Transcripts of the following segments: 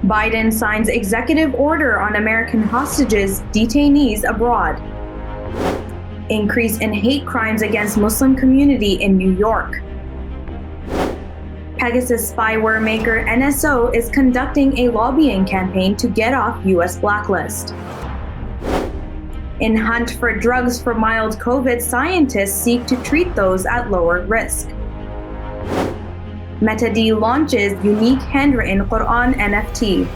Biden signs executive order on American hostages, detainees abroad. Increase in hate crimes against Muslim community in New York. Pegasus spyware maker NSO is conducting a lobbying campaign to get off U.S. blacklist. In hunt for drugs for mild COVID, scientists seek to treat those at lower risk. Metadee launches unique handwritten Quran NFT.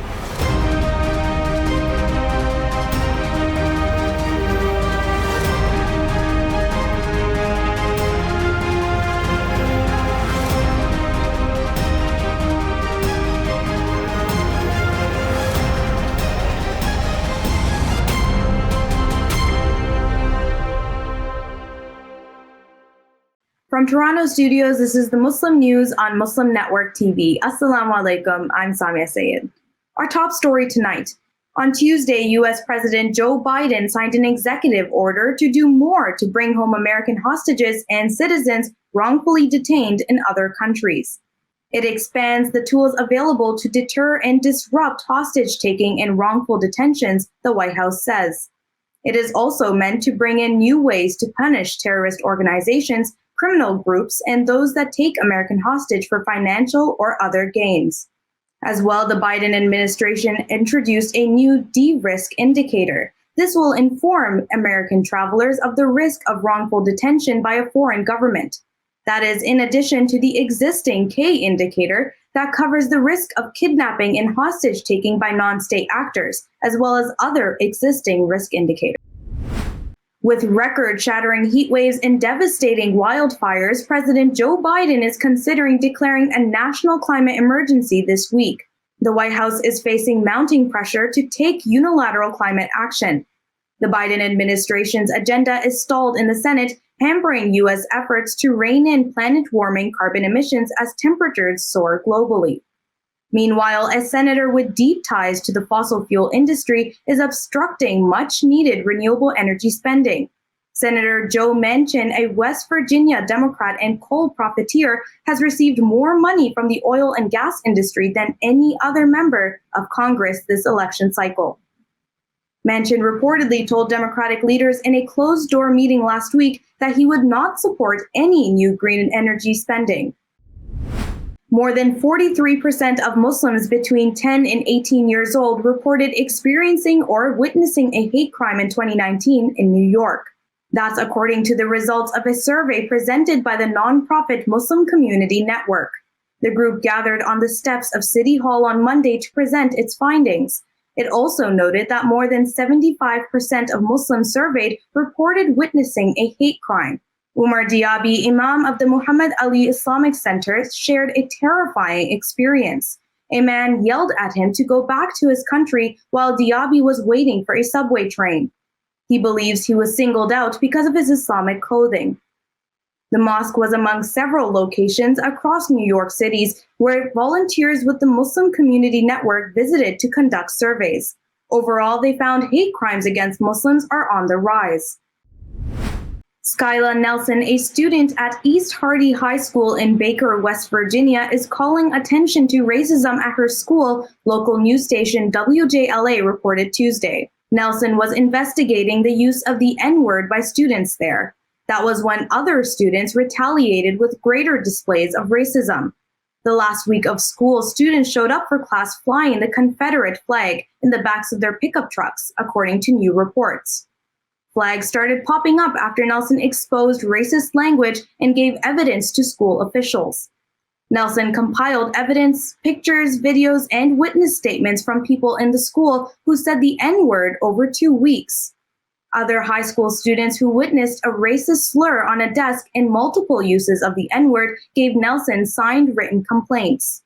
From Toronto studios, this is the Muslim News on Muslim Network TV. Assalamu alaikum, I'm Saamiyah Syed. Our top story tonight. On Tuesday, U.S. President Joe Biden signed an executive order to do more to bring home American hostages and citizens wrongfully detained in other countries. It expands the tools available to deter and disrupt hostage-taking and wrongful detentions, the White House says. It is also meant to bring in new ways to punish terrorist organizations, criminal groups, and those that take American hostage for financial or other gains. As well, the Biden administration introduced a new D-risk indicator. This will inform American travelers of the risk of wrongful detention by a foreign government. That is in addition to the existing K indicator that covers the risk of kidnapping and hostage-taking by non-state actors, as well as other existing risk indicators. With record-shattering heat waves and devastating wildfires, President Joe Biden is considering declaring a national climate emergency this week. The White House is facing mounting pressure to take unilateral climate action. The Biden administration's agenda is stalled in the Senate, hampering U.S. efforts to rein in planet-warming carbon emissions as temperatures soar globally. Meanwhile, a senator with deep ties to the fossil fuel industry is obstructing much-needed renewable energy spending. Senator Joe Manchin, a West Virginia Democrat and coal profiteer, has received more money from the oil and gas industry than any other member of Congress this election cycle. Manchin reportedly told Democratic leaders in a closed-door meeting last week that he would not support any new green energy spending. More than 43% of Muslims between 10 and 18 years old reported experiencing or witnessing a hate crime in 2019 in New York. That's according to the results of a survey presented by the nonprofit Muslim Community Network. The group gathered on the steps of City Hall on Monday to present its findings. It also noted that more than 75% of Muslims surveyed reported witnessing a hate crime. Umar Diaby, Imam of the Muhammad Ali Islamic Center, shared a terrifying experience. A man yelled at him to go back to his country while Diaby was waiting for a subway train. He believes he was singled out because of his Islamic clothing. The mosque was among several locations across New York cities where volunteers with the Muslim Community Network visited to conduct surveys. Overall, they found hate crimes against Muslims are on the rise. Skyla Nelson, a student at East Hardy High School in Baker, West Virginia, is calling attention to racism at her school, local news station WJLA reported Tuesday. Nelson was investigating the use of the N-word by students there. That was when other students retaliated with greater displays of racism. The last week of school, students showed up for class flying the Confederate flag in the backs of their pickup trucks, according to new reports. Flags started popping up after Nelson exposed racist language and gave evidence to school officials. Nelson compiled evidence, pictures, videos, and witness statements from people in the school who said the N-word over 2 weeks. Other high school students who witnessed a racist slur on a desk and multiple uses of the N-word gave Nelson signed written complaints.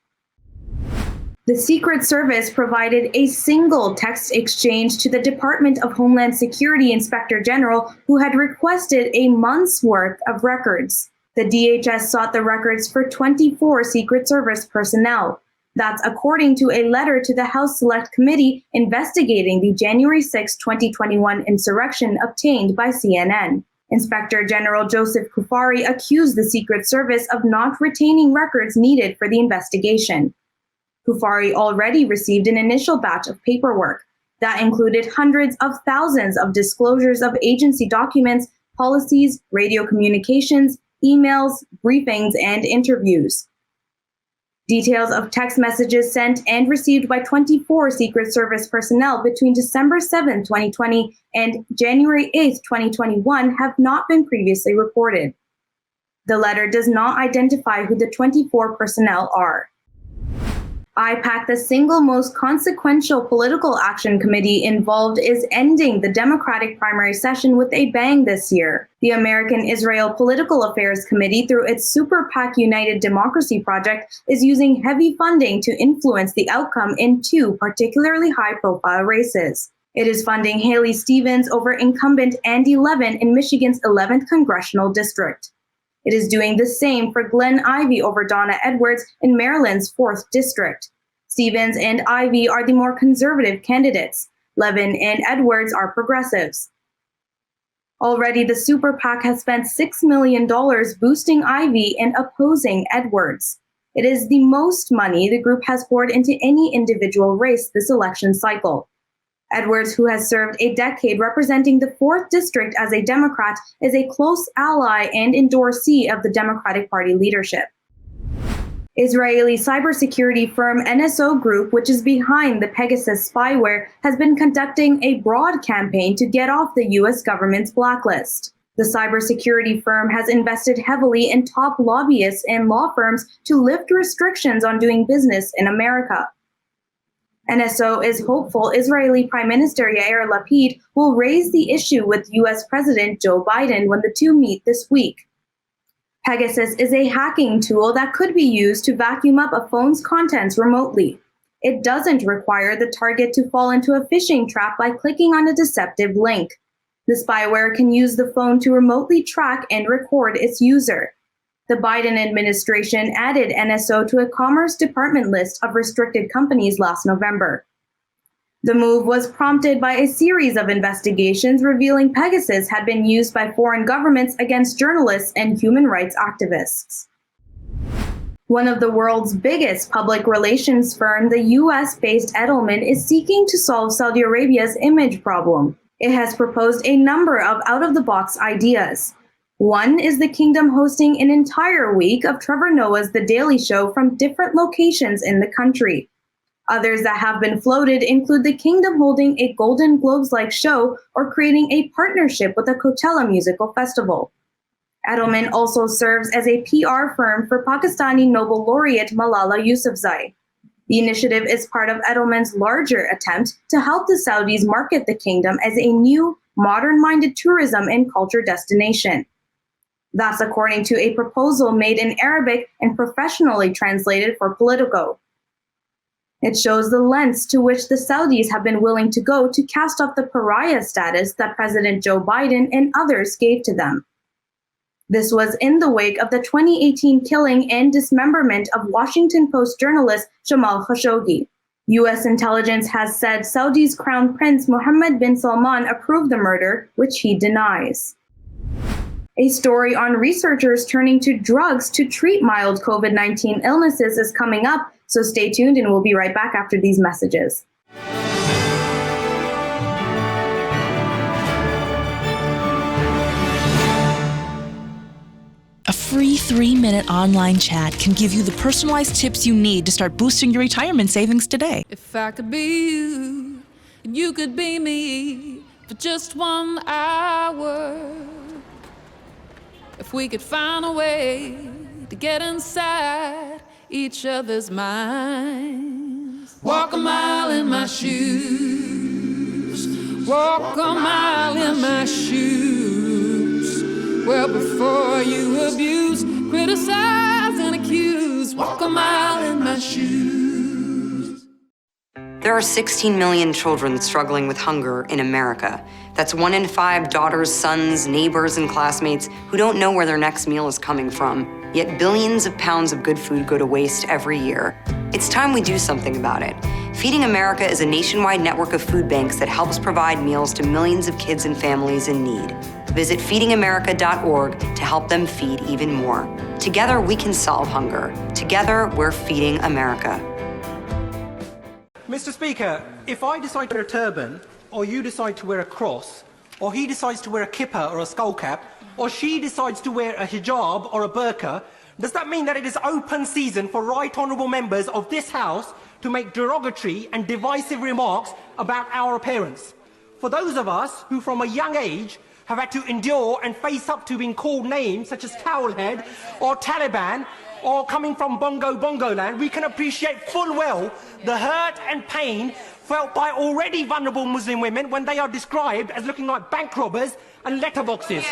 The Secret Service provided a single text exchange to the Department of Homeland Security Inspector General, who had requested a month's worth of records. The DHS sought the records for 24 Secret Service personnel. That's according to a letter to the House Select Committee investigating the January 6, 2021 insurrection obtained by CNN. Inspector General Joseph Kufari accused the Secret Service of not retaining records needed for the investigation. Kufari already received an initial batch of paperwork that included hundreds of thousands of disclosures of agency documents, policies, radio communications, emails, briefings, and interviews. Details of text messages sent and received by 24 Secret Service personnel between December 7, 2020 and January 8, 2021 have not been previously reported. The letter does not identify who the 24 personnel are. AIPAC, the single most consequential political action committee involved, is ending the Democratic primary session with a bang this year. The American-Israel Political Affairs Committee, through its Super PAC United Democracy Project, is using heavy funding to influence the outcome in two particularly high-profile races. It is funding Haley Stevens over incumbent Andy Levin in Michigan's 11th congressional district. It is doing the same for Glenn Ivey over Donna Edwards in Maryland's 4th district. Stevens and Ivey are the more conservative candidates. Levin and Edwards are progressives. Already, the Super PAC has spent $6 million boosting Ivey and opposing Edwards. It is the most money the group has poured into any individual race this election cycle. Edwards, who has served a decade representing the 4th district as a Democrat, is a close ally and endorsee of the Democratic Party leadership. Israeli cybersecurity firm NSO Group, which is behind the Pegasus spyware, has been conducting a broad campaign to get off the U.S. government's blacklist. The cybersecurity firm has invested heavily in top lobbyists and law firms to lift restrictions on doing business in America. NSO is hopeful Israeli Prime Minister Yair Lapid will raise the issue with U.S. President Joe Biden when the two meet this week. Pegasus is a hacking tool that could be used to vacuum up a phone's contents remotely. It doesn't require the target to fall into a phishing trap by clicking on a deceptive link. The spyware can use the phone to remotely track and record its user. The Biden administration added NSO to a Commerce Department list of restricted companies last November. The move was prompted by a series of investigations revealing Pegasus had been used by foreign governments against journalists and human rights activists. One of the world's biggest public relations firm, the US-based Edelman, is seeking to solve Saudi Arabia's image problem. It has proposed a number of out-of-the-box ideas. One is the kingdom hosting an entire week of Trevor Noah's The Daily Show from different locations in the country. Others that have been floated include the kingdom holding a Golden Globes-like show or creating a partnership with a Coachella musical festival. Edelman also serves as a PR firm for Pakistani Nobel laureate Malala Yousafzai. The initiative is part of Edelman's larger attempt to help the Saudis market the kingdom as a new, modern-minded tourism and culture destination. That's according to a proposal made in Arabic and professionally translated for Politico. It shows the lengths to which the Saudis have been willing to go to cast off the pariah status that President Joe Biden and others gave to them. This was in the wake of the 2018 killing and dismemberment of Washington Post journalist Jamal Khashoggi. U.S. intelligence has said Saudi's Crown Prince Mohammed bin Salman approved the murder, which he denies. A story on researchers turning to drugs to treat mild COVID-19 illnesses is coming up, so stay tuned and we'll be right back after these messages. A free 3-minute online chat can give you the personalized tips you need to start boosting your retirement savings today. If I could be you, and you could be me for just 1 hour. If we could find a way to get inside each other's minds. Walk a mile in my shoes. Walk a mile in my shoes. Well, before you abuse, criticize, and accuse. Walk a mile in my shoes. There are 16 million children struggling with hunger in America. That's 1 in 5 daughters, sons, neighbors, and classmates who don't know where their next meal is coming from. Yet billions of pounds of good food go to waste every year. It's time we do something about it. Feeding America is a nationwide network of food banks that helps provide meals to millions of kids and families in need. Visit feedingamerica.org to help them feed even more. Together, we can solve hunger. Together, we're feeding America. Mr. Speaker, if I decide to wear a turban, or you decide to wear a cross, or he decides to wear a kippah or a skull cap, or she decides to wear a hijab or a burqa, does that mean that it is open season for right honourable members of this House to make derogatory and divisive remarks about our appearance? For those of us who from a young age have had to endure and face up to being called names such as Towelhead or Taliban, or coming from Bongo land, we can appreciate full well the hurt and pain felt by already vulnerable Muslim women when they are described as looking like bank robbers and letterboxes.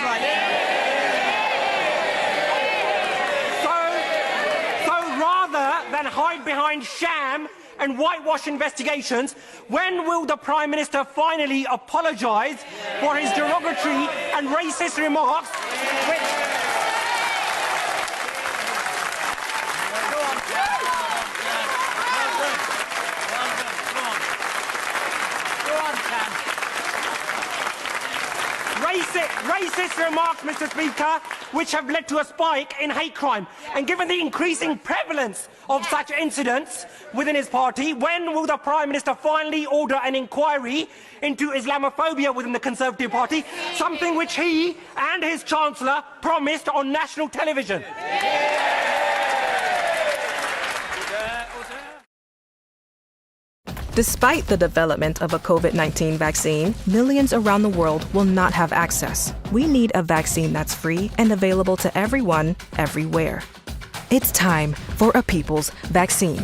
So rather than hide behind sham and whitewash investigations, when will the Prime Minister finally apologise for his derogatory and racist remarks, racist remarks, Mr. Speaker, which have led to a spike in hate crime? And given the increasing prevalence of such incidents within his party, when will the Prime Minister finally order an inquiry into Islamophobia within the Conservative Party, something which he and his Chancellor promised on national television? Despite the development of a COVID-19 vaccine, millions around the world will not have access. We need a vaccine that's free and available to everyone, everywhere. It's time for a people's vaccine.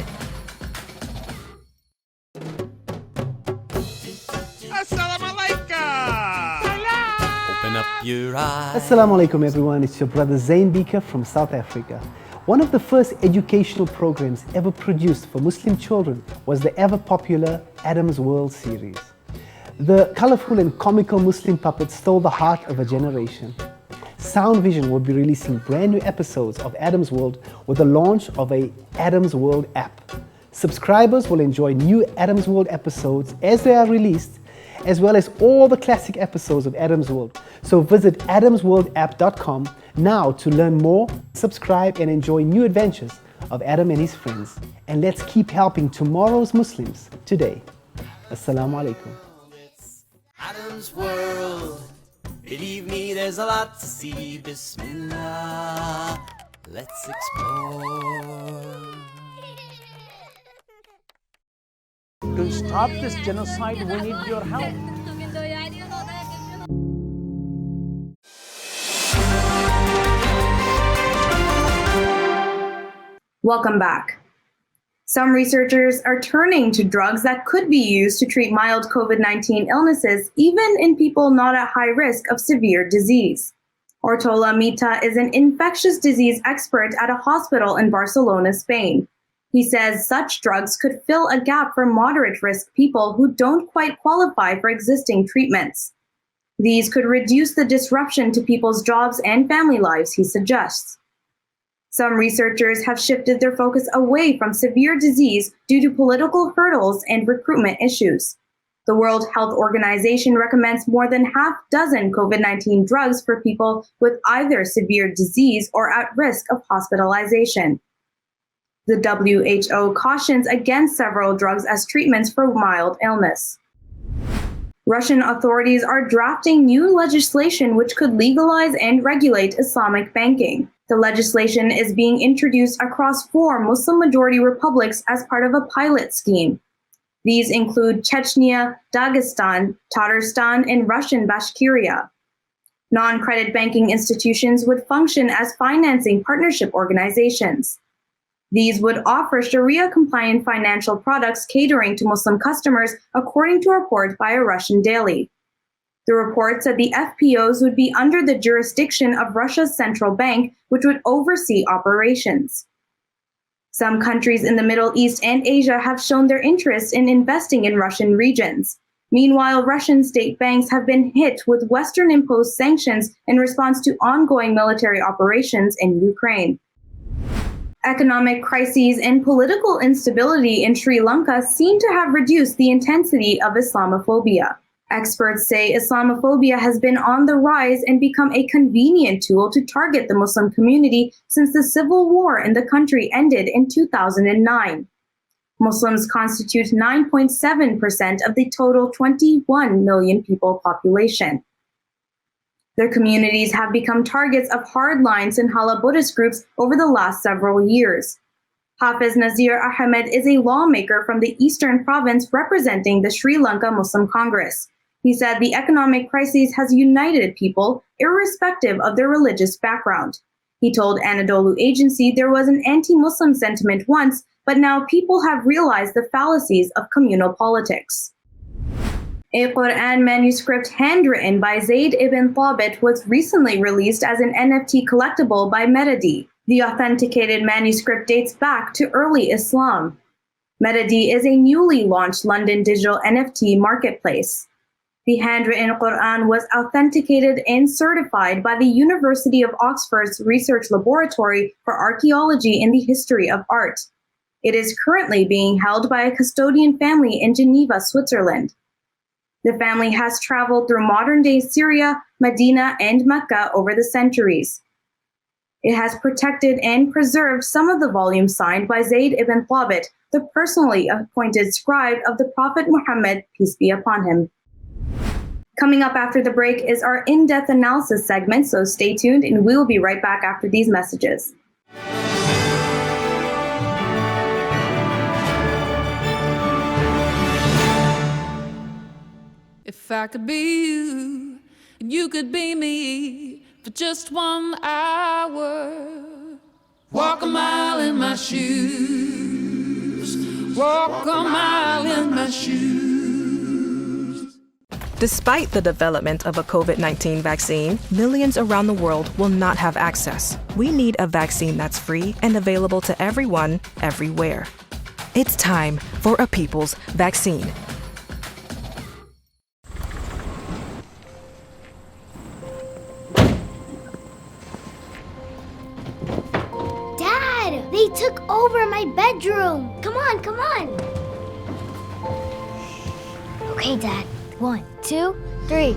Assalamu alaikum! Open up your eyes. Assalamu alaikum everyone, it's your brother Zain Bika from South Africa. One of the first educational programs ever produced for Muslim children was the ever popular Adam's World series. The colorful and comical Muslim puppets stole the heart of a generation. Sound Vision will be releasing brand new episodes of Adam's World with the launch of a Adam's World app. Subscribers will enjoy new Adam's World episodes as they are released, as well as all the classic episodes of Adam's World. So visit adamsworldapp.com now to learn more, subscribe and enjoy new adventures of Adam and his friends. And let's keep helping tomorrow's Muslims today. Assalamu alaikum. It's Adam's World. Believe me, there's a lot to see. Bismillah. Let's explore. To stop this genocide, we need your help. Welcome back. Some researchers are turning to drugs that could be used to treat mild COVID-19 illnesses, even in people not at high risk of severe disease. Ortola Mita is an infectious disease expert at a hospital in Barcelona, Spain. He says such drugs could fill a gap for moderate risk people who don't quite qualify for existing treatments. These could reduce the disruption to people's jobs and family lives, he suggests. Some researchers have shifted their focus away from severe disease due to political hurdles and recruitment issues. The World Health Organization recommends more than half dozen COVID-19 drugs for people with either severe disease or at risk of hospitalization. The WHO cautions against several drugs as treatments for mild illness. Russian authorities are drafting new legislation which could legalize and regulate Islamic banking. The legislation is being introduced across 4 Muslim-majority republics as part of a pilot scheme. These include Chechnya, Dagestan, Tatarstan, and Russian Bashkiria. Non-credit banking institutions would function as financing partnership organizations. These would offer Sharia-compliant financial products catering to Muslim customers, according to a report by a Russian daily. The report said the FPOs would be under the jurisdiction of Russia's central bank, which would oversee operations. Some countries in the Middle East and Asia have shown their interest in investing in Russian regions. Meanwhile, Russian state banks have been hit with Western-imposed sanctions in response to ongoing military operations in Ukraine. Economic crises and political instability in Sri Lanka seem to have reduced the intensity of Islamophobia. Experts say Islamophobia has been on the rise and become a convenient tool to target the Muslim community since the civil war in the country ended in 2009. Muslims constitute 9.7% of the total 21 million people population. Their communities have become targets of hardline Sinhala Buddhist groups over the last several years. Hafiz Nazir Ahmed is a lawmaker from the Eastern Province representing the Sri Lanka Muslim Congress. He said the economic crisis has united people irrespective of their religious background. He told Anadolu Agency there was an anti-Muslim sentiment once, but now people have realized the fallacies of communal politics. A Quran manuscript handwritten by Zayd ibn Thabit was recently released as an NFT collectible by Metadee. The authenticated manuscript dates back to early Islam. Metadee is a newly launched London digital NFT marketplace. The handwritten Quran was authenticated and certified by the University of Oxford's Research Laboratory for Archaeology in the History of Art. It is currently being held by a custodian family in Geneva, Switzerland. The family has traveled through modern-day Syria, Medina, and Mecca over the centuries. It has protected and preserved some of the volumes signed by Zayd ibn Thabit, the personally appointed scribe of the Prophet Muhammad, peace be upon him. Coming up after the break is our in-depth analysis segment, so stay tuned and we will be right back after these messages. If I could be you, and you could be me for just 1 hour, walk a mile in my shoes, walk a mile in my shoes. Despite the development of a COVID-19 vaccine, millions around the world will not have access. We need a vaccine that's free and available to everyone, everywhere. It's time for a people's vaccine. Dad, they took over my bedroom. Come on, come on. Okay, Dad. 1, 2, 3.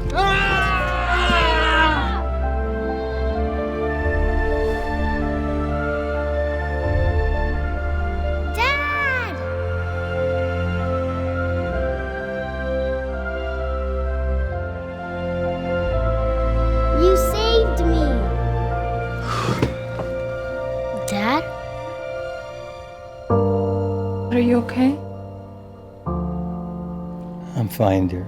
Dad! You saved me. Dad? Are you okay? I'm fine, dear.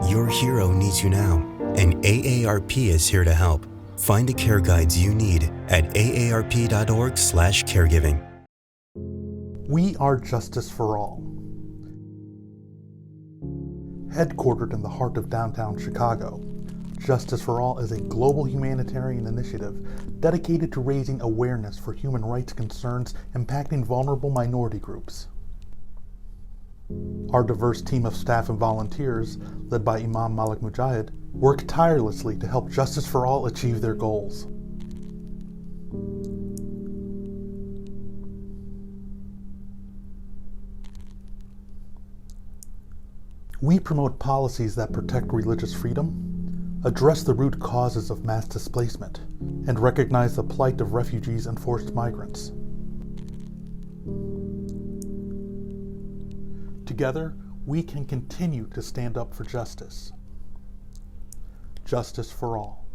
Your hero needs you now, and AARP is here to help. Find the care guides you need at aarp.org/caregiving. We are Justice for All. Headquartered in the heart of downtown Chicago, Justice for All is a global humanitarian initiative dedicated to raising awareness for human rights concerns impacting vulnerable minority groups. Our diverse team of staff and volunteers, led by Imam Malik Mujahid, work tirelessly to help Justice for All achieve their goals. We promote policies that protect religious freedom, address the root causes of mass displacement, and recognize the plight of refugees and forced migrants. Together, we can continue to stand up for justice. Justice for all.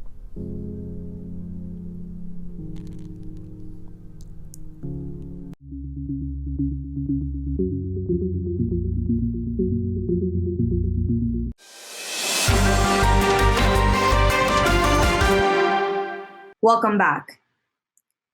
Welcome back.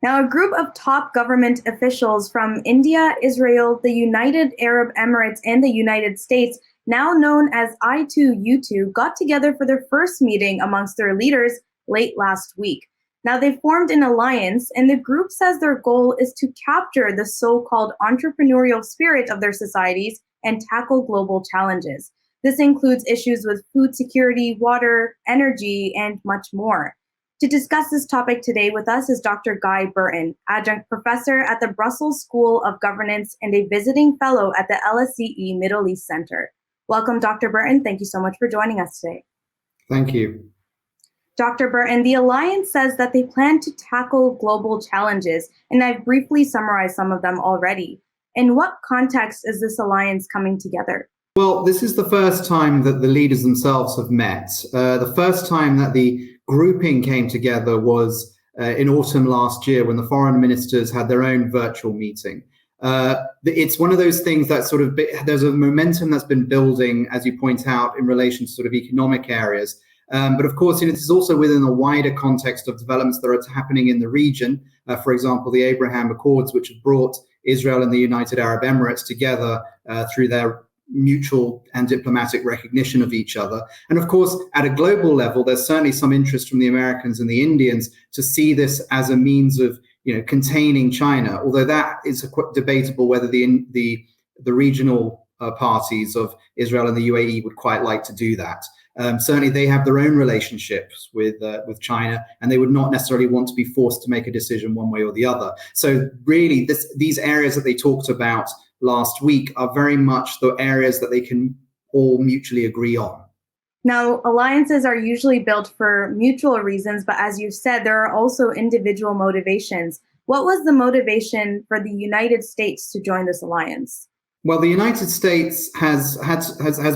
Now, a group of top government officials from India, Israel, the United Arab Emirates, and the United States, now known as I2U2, got together for their first meeting amongst their leaders late last week. Now, they formed an alliance, and the group says their goal is to capture the so-called entrepreneurial spirit of their societies and tackle global challenges. This includes issues with food security, water, energy, and much more. To discuss this topic today with us is Dr. Guy Burton, adjunct professor at the Brussels School of Governance and a visiting fellow at the LSCE Middle East Center. Welcome, Dr. Burton. Thank you so much for joining us today. Thank you. Dr. Burton, the alliance says that they plan to tackle global challenges, and I've briefly summarized some of them already. In what context is this alliance coming together? Well, this is the first time that the leaders themselves have met. The first time that the grouping came together was in autumn last year when the foreign ministers had their own virtual meeting. It's one of those things that sort of, there's a momentum that's been building, as you point out, in relation to sort of economic areas. But of course, this is also within a wider context of developments that are happening in the region. For example, the Abraham Accords, which have brought Israel and the United Arab Emirates together through their mutual and diplomatic recognition of each other. And of course, at a global level, there's certainly some interest from the Americans and the Indians to see this as a means of, containing China, although that is quite debatable whether the regional parties of Israel and the UAE would quite like to do that. Certainly, they have their own relationships with China, and they would not necessarily want to be forced to make a decision one way or the other. So really, these areas that they talked about last week are very much the areas that they can all mutually agree on. Now, alliances are usually built for mutual reasons, but as you said, there are also individual motivations. What was the motivation for the United States to join this alliance? Well, the United States has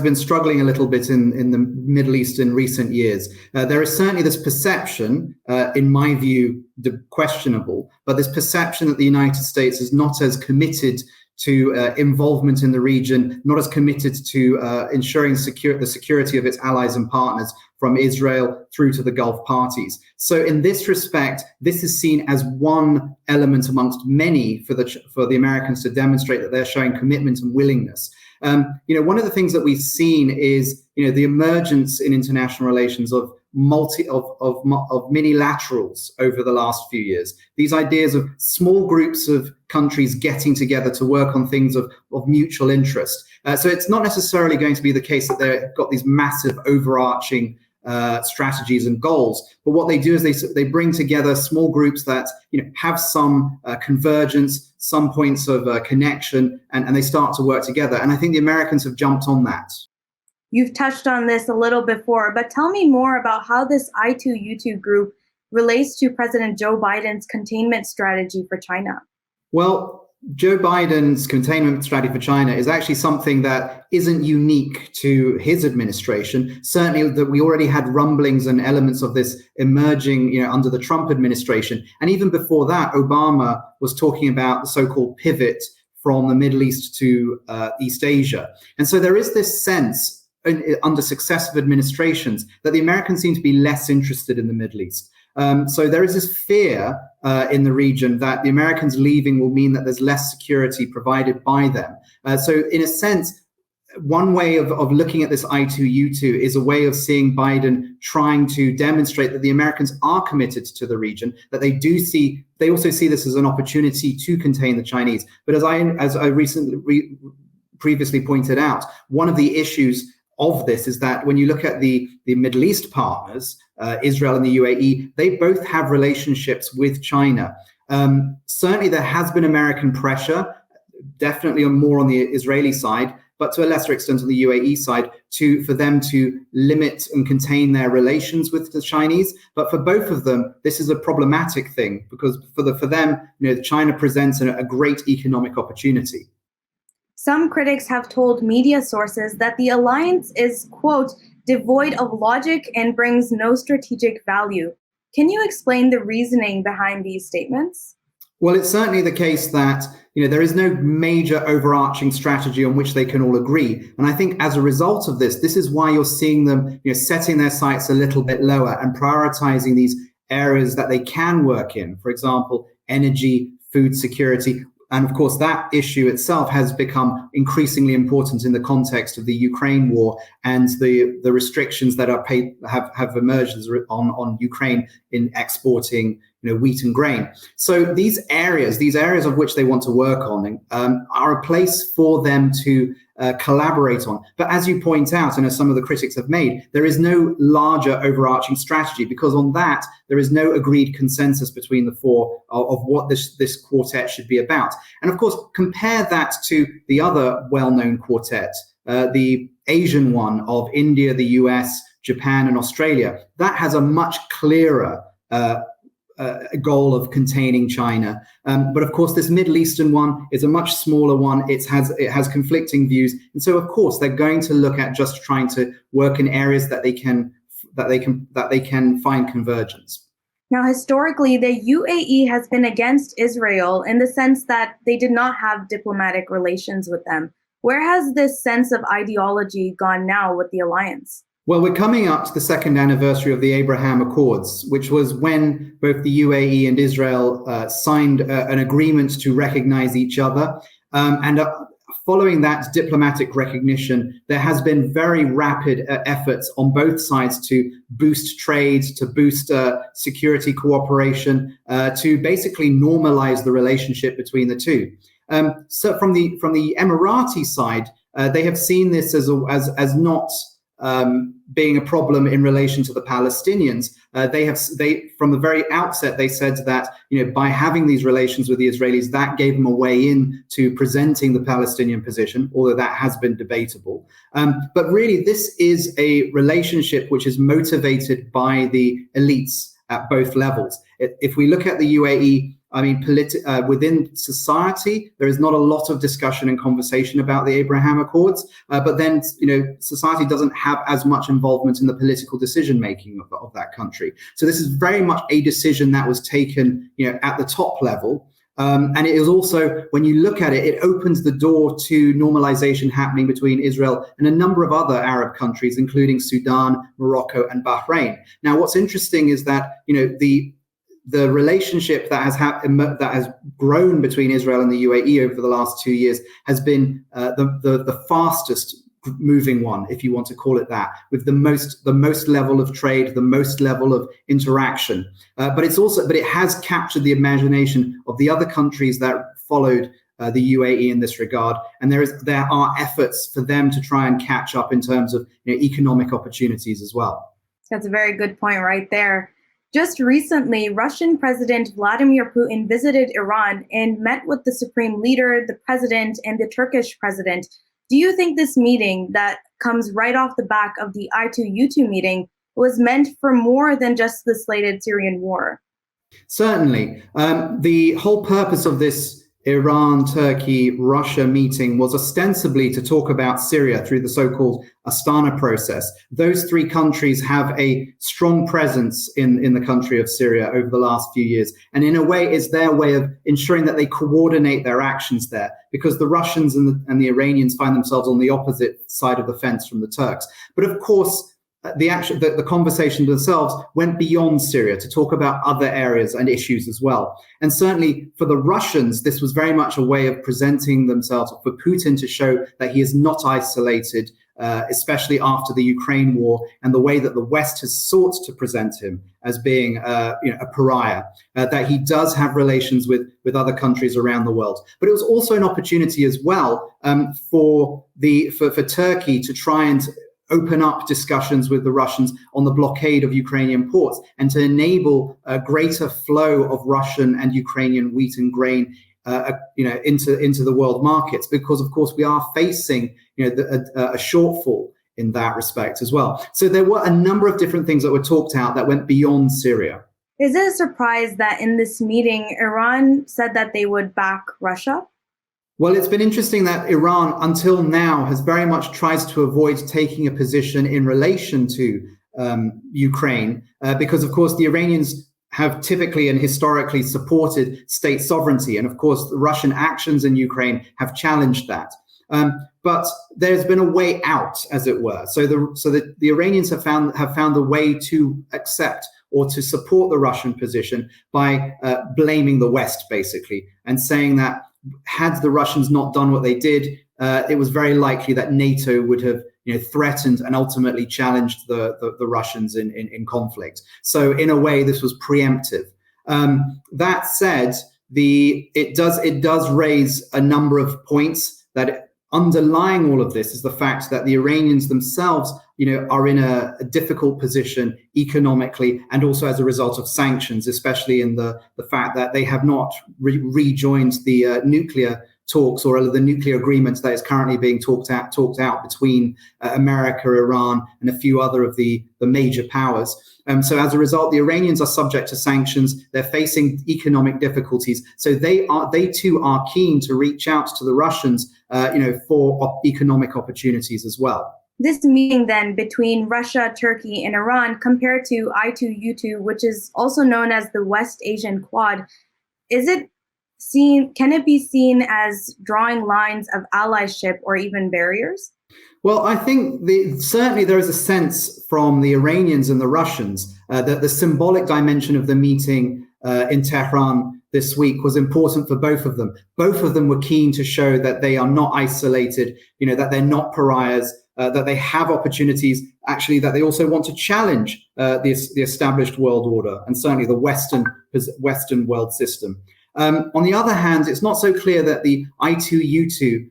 been struggling a little bit in the Middle East in recent years. There is certainly this perception, in my view, questionable, but this perception that the United States is not as committed to involvement in the region, not as committed to ensuring the security of its allies and partners from Israel through to the Gulf parties. So in this respect, this is seen as one element amongst many for the Americans to demonstrate that they're showing commitment and willingness. One of the things that we've seen is, the emergence in international relations of minilaterals over the last few years. These ideas of small groups of countries getting together to work on things of mutual interest. So it's not necessarily going to be the case that they've got these massive overarching strategies and goals, but what they do is they bring together small groups that have some convergence, some points of connection, and they start to work together. And I think the Americans have jumped on that. You've touched on this a little before, but tell me more about how this I2U2 group relates to President Joe Biden's containment strategy for China. Well, Joe Biden's containment strategy for China is actually something that isn't unique to his administration. Certainly that we already had rumblings and elements of this emerging, under the Trump administration. And even before that, Obama was talking about the so-called pivot from the Middle East to East Asia. And so there is this sense under successive administrations that the Americans seem to be less interested in the Middle East. So there is this fear in the region that the Americans leaving will mean that there's less security provided by them. So in a sense, one way of looking at this I2U2 is a way of seeing Biden trying to demonstrate that the Americans are committed to the region, that they also see this as an opportunity to contain the Chinese. But as I previously pointed out, one of the issues of this is that when you look at the Middle East partners, Israel and the UAE, they both have relationships with China. Certainly there has been American pressure, definitely more on the Israeli side, but to a lesser extent on the UAE side, for them to limit and contain their relations with the Chinese. But for both of them, this is a problematic thing because for them, China presents a great economic opportunity. Some critics have told media sources that the alliance is, quote, devoid of logic and brings no strategic value. Can you explain the reasoning behind these statements? Well, it's certainly the case that there is no major overarching strategy on which they can all agree. And I think as a result of this is why you're seeing them setting their sights a little bit lower and prioritizing these areas that they can work in. For example, energy, food security. And of course, that issue itself has become increasingly important in the context of the Ukraine war and the restrictions that have emerged on Ukraine in exporting wheat and grain. So these areas of which they want to work on are a place for them to collaborate on. But as you point out, and as some of the critics have made, there is no larger overarching strategy because on that, there is no agreed consensus between the four of what this quartet should be about. And of course, compare that to the other well-known quartet, the Asian one of India, the US, Japan, and Australia. That has a much clearer goal of containing China. But of course, this Middle Eastern one is a much smaller one. It has conflicting views. And so, of course, they're going to look at just trying to work in areas that they can find convergence. Now, historically, the UAE has been against Israel in the sense that they did not have diplomatic relations with them. Where has this sense of ideology gone now with the alliance? Well, we're coming up to the second anniversary of the Abraham Accords, which was when both the UAE and Israel signed an agreement to recognize each other. Following that diplomatic recognition, there has been very rapid efforts on both sides to boost trade, to boost security cooperation, to basically normalize the relationship between the two. So from the Emirati side, they have seen this as not being a problem in relation to the Palestinians. They from the very outset, they said that, by having these relations with the Israelis, that gave them a way in to presenting the Palestinian position, although that has been debatable. But really, this is a relationship which is motivated by the elites at both levels. If we look at the UAE, within society, there is not a lot of discussion and conversation about the Abraham Accords, but then, society doesn't have as much involvement in the political decision-making of that country. So this is very much a decision that was taken, at the top level. And it is also, when you look at it, it opens the door to normalization happening between Israel and a number of other Arab countries, including Sudan, Morocco, and Bahrain. Now, what's interesting is that, the relationship that has grown between Israel and the UAE over the last 2 years has been the fastest moving one, if you want to call it that, with the most level of trade, the most level of interaction. But it has captured the imagination of the other countries that followed the UAE in this regard, and there are efforts for them to try and catch up in terms of economic opportunities as well. That's a very good point right there. Just recently, Russian President Vladimir Putin visited Iran and met with the supreme leader, the president, and the Turkish president. Do you think this meeting that comes right off the back of the I2U2 meeting was meant for more than just the slated Syrian war? Certainly. The whole purpose of this Iran, Turkey, Russia meeting was ostensibly to talk about Syria through the so-called Astana process. Those three countries have a strong presence in the country of Syria over the last few years. And in a way, it's their way of ensuring that they coordinate their actions there, because the Russians and the Iranians find themselves on the opposite side of the fence from the Turks. But of course, the conversations themselves went beyond Syria to talk about other areas and issues as well. And certainly for the Russians, this was very much a way of presenting themselves, for Putin to show that he is not isolated, especially after the Ukraine war and the way that the West has sought to present him as being a pariah, that he does have relations with other countries around the world. But it was also an opportunity as well for Turkey to try and open up discussions with the Russians on the blockade of Ukrainian ports and to enable a greater flow of Russian and Ukrainian wheat and grain into the world markets, because of course we are facing a shortfall in that respect as well. So there were a number of different things that were talked out that went beyond Syria. Is it a surprise that in this meeting, Iran said that they would back Russia? Well, it's been interesting that Iran, until now, has very much tried to avoid taking a position in relation to Ukraine, because, of course, the Iranians have typically and historically supported state sovereignty. And, of course, the Russian actions in Ukraine have challenged that. But there's been a way out, as it were. So the Iranians have found a way to accept or to support the Russian position by blaming the West, basically, and saying that had the Russians not done what they did, it was very likely that NATO would have threatened and ultimately challenged the Russians in conflict. So in a way, this was preemptive. That said, it does raise a number of points that underlying all of this is the fact that the Iranians themselves, are in a difficult position economically, and also as a result of sanctions, especially in the fact that they have not rejoined the nuclear talks or the nuclear agreement that is currently being talked out between America, Iran, and a few other of the major powers. So as a result, the Iranians are subject to sanctions. They're facing economic difficulties. So they too are keen to reach out to the Russians, for economic opportunities as well. This meeting then between Russia, Turkey, and Iran compared to I2U2, which is also known as the West Asian Quad, can it be seen as drawing lines of allyship or even barriers? Well, I think certainly there is a sense from the Iranians and the Russians that the symbolic dimension of the meeting in Tehran this week was important for both of them. Both of them were keen to show that they are not isolated, that they're not pariahs, that they have opportunities, actually, that they also want to challenge the established world order and certainly the Western world system. On the other hand, it's not so clear that the I2U2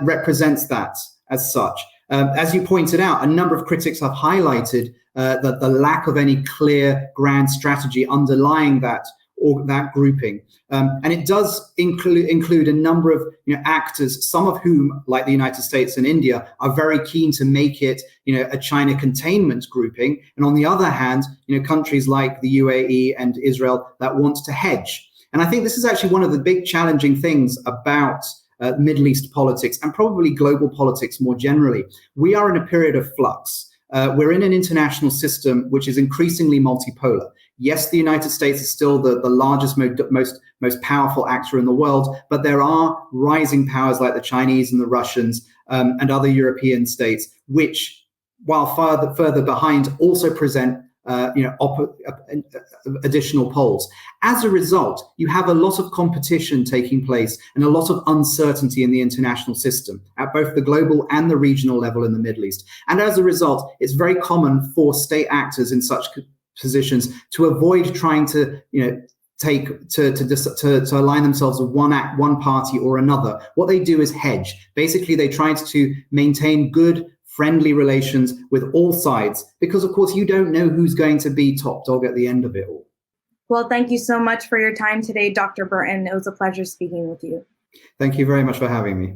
represents that as such. As you pointed out, a number of critics have highlighted that the lack of any clear grand strategy underlying that grouping. And it does include a number of actors, some of whom, like the United States and India, are very keen to make it a China containment grouping. And on the other hand, countries like the UAE and Israel that want to hedge. And I think this is actually one of the big challenging things about Middle East politics and probably global politics more generally. We are in a period of flux. We're in an international system which is increasingly multipolar. Yes, the United States is still the largest, most powerful actor in the world, but there are rising powers like the Chinese and the Russians and other European states, which, while further behind, also present additional poles. As a result, you have a lot of competition taking place and a lot of uncertainty in the international system at both the global and the regional level in the Middle East. And as a result, it's very common for state actors in such positions to avoid trying to, to align themselves with one party or another. What they do is hedge. Basically, they try to maintain good, friendly relations with all sides, because of course you don't know who's going to be top dog at the end of it all. Well, thank you so much for your time today, Dr. Burton. It was a pleasure speaking with you. Thank you very much for having me.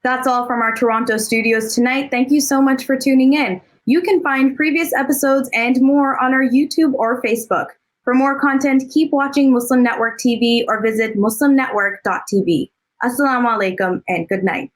That's all from our Toronto studios tonight. Thank you so much for tuning in. You can find previous episodes and more on our YouTube or Facebook. For more content, keep watching Muslim Network TV or visit muslimnetwork.tv. Assalamu alaikum and good night.